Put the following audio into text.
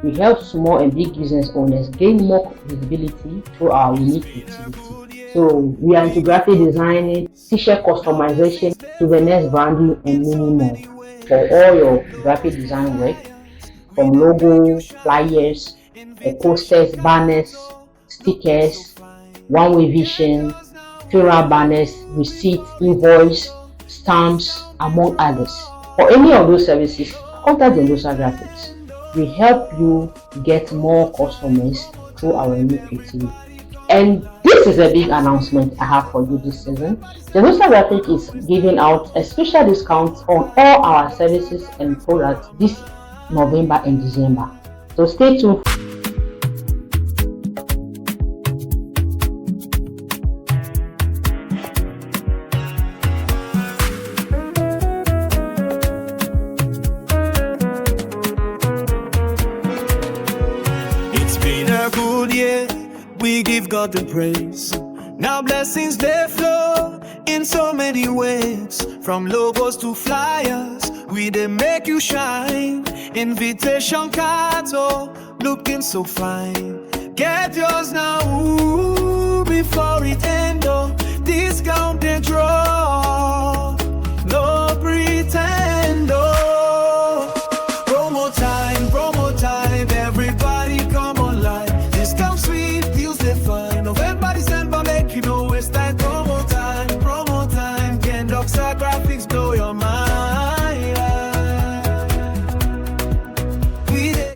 We help small and big business owners gain more visibility through our unique creativity. So we are into graphic designing, t-shirt customization, souvenirs branding, and many more. For all your graphic design work, from logo, flyers, posters, banners, stickers, one-way vision, funeral banners, receipts, invoice, stamps, among others. For any of those services, contact Gendoxa Graphics. We help you get more customers through our new creativity. And this is a big announcement I have for you this season. Gendoxa Graphics is giving out a special discount on all our services and products this November and December. So stay tuned. It's been a good year, we give God the praise. Now blessings they flow in so many ways. From logos to flyers, we they make you shine. Invitation cards, oh, looking so fine. Get yours now, ooh, before it ends, oh.